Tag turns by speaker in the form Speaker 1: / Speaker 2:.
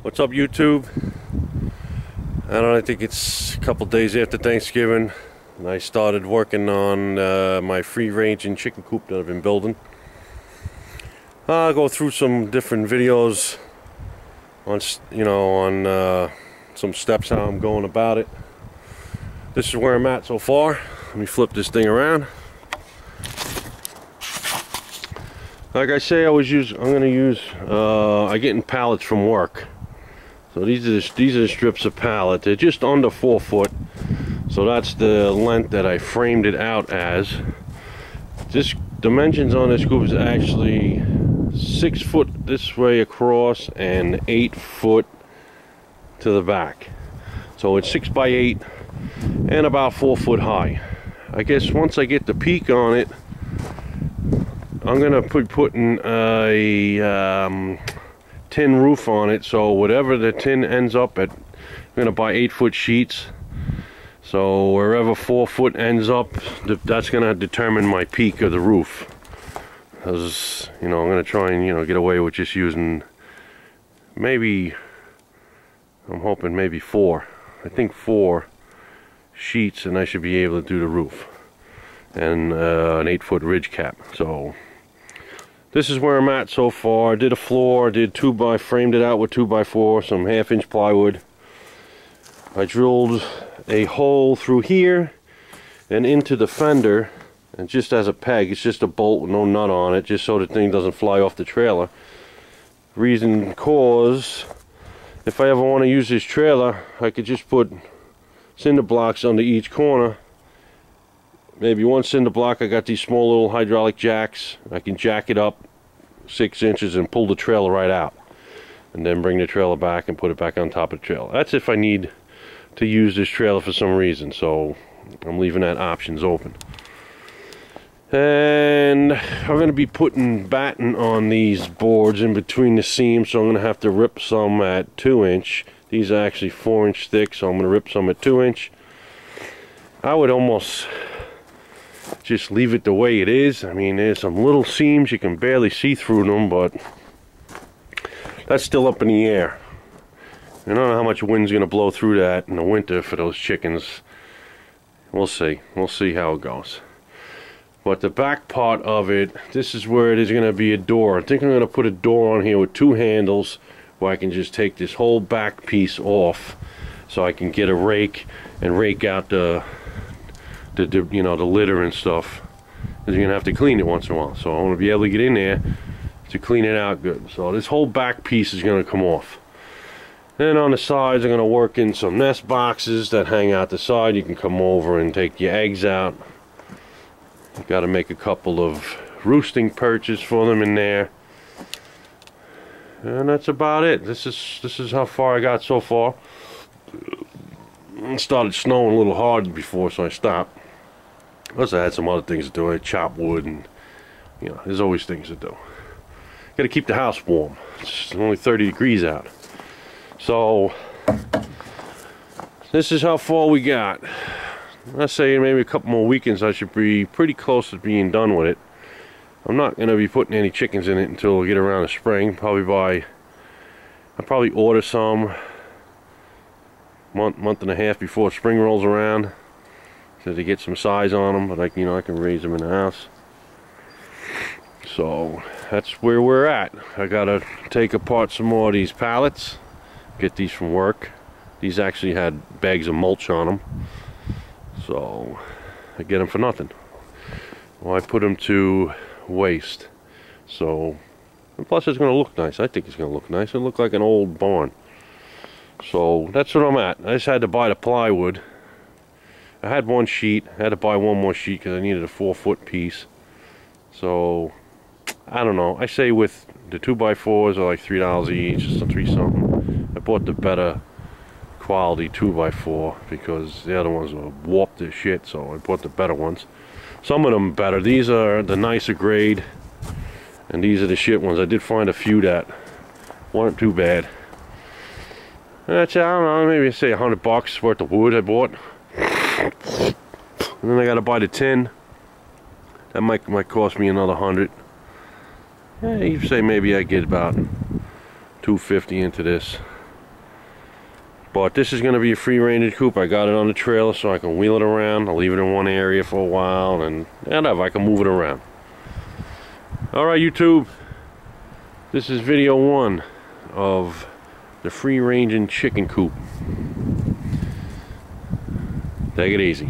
Speaker 1: What's up, YouTube? I think it's a couple days after Thanksgiving, and I started working on my free-ranging chicken coop that I've been building. I'll go through some different videos on, some steps how I'm going about it. This is where I'm at so far. Let me flip this thing around. Like I say, I'm gonna use. I get in pallets from work. So these are the strips of pallet. They're just under 4 foot. So that's the length that I framed it out as. This dimensions on this coop is actually 6 foot this way across and 8 foot to the back. So it's 6 by 8 and about 4 foot high. I guess once I get the peak on it, I'm gonna putting a tin roof on it, so whatever the tin ends up at, I'm gonna buy 8-foot sheets. So wherever 4 foot ends up, that's gonna determine my peak of the roof. Because I'm gonna try and get away with just using maybe, I'm hoping maybe 4. I think 4 sheets, and I should be able to do the roof and an 8-foot ridge cap. So this is where I'm at so far. I did a floor, framed it out with 2x4, some 1/2-inch plywood. I drilled a hole through here and into the fender, and just as a peg, it's just a bolt with no nut on it, just so the thing doesn't fly off the trailer. Reason cause, if I ever want to use this trailer, I could just put cinder blocks under each corner. Maybe 1 cinder block. I got these small little hydraulic jacks. I can jack it up 6 inches and pull the trailer right out, and then bring the trailer back and put it back on top of the trailer. That's if I need to use this trailer for some reason, so I'm leaving that options open. And I'm going to be putting batten on these boards in between the seams, so I'm going to have to rip some at 2-inch. These are actually 4-inch thick, so I'm going to rip some at 2-inch. I would almost just leave it the way it is. I mean, there's some little seams, you can barely see through them, but that's still up in the air. I don't know how much wind's going to blow through that in the winter for those chickens. We'll see. We'll see how it goes. But the back part of it, this is where it is going to be a door. I think I'm going to put a door on here with 2 handles where I can just take this whole back piece off, so I can get a rake and rake out the litter and stuff, because you're gonna have to clean it once in a while. So I want to be able to get in there to clean it out good. So this whole back piece is going to come off. Then on the sides, I'm going to work in some nest boxes that hang out the side. You can come over and take your eggs out. You've got to make a couple of roosting perches for them in there, and that's about it. This is how far I got so far. It started snowing a little hard before, so I stopped. Plus I had some other things to do. I chop wood, and there's always things to do. Got to keep the house warm. It's only 30 degrees out. So this is how far we got. I say maybe a couple more weekends I should be pretty close to being done with it. I'm not going to be putting any chickens in it until we get around the spring. I'll probably order some month and a half before spring rolls around, so to get some size on them. But I can raise them in the house. So that's where we're at. I gotta take apart some more of these pallets. Get these from work. These actually had bags of mulch on them, so I get them for nothing. Well, I put them to waste. So, and plus it's going to look nice. I think it's going to look nice. It'll look like an old barn. So that's what I'm at. I just had to buy the plywood. I had 1 sheet. I had to buy 1 more sheet because I needed a 4-foot piece. So I don't know. I say with the 2x4s are like $3 each, just a 3 something. I bought the better quality 2x4 because the other ones were warped as shit. So I bought the better ones. Some of them better. These are the nicer grade, and these are the shit ones. I did find a few that weren't too bad. That's, I don't know, maybe say $100 worth of wood I bought. And then I gotta buy the tin. That might cost me another 100. Yeah, you say maybe I get about $250 into this. But this is going to be a free-range coop. I got it on the trailer so I can wheel it around. I'll leave it in one area for a while, and whatever, I can move it around. Alright, YouTube. This is video 1 of the free-ranging chicken coop. Take it easy.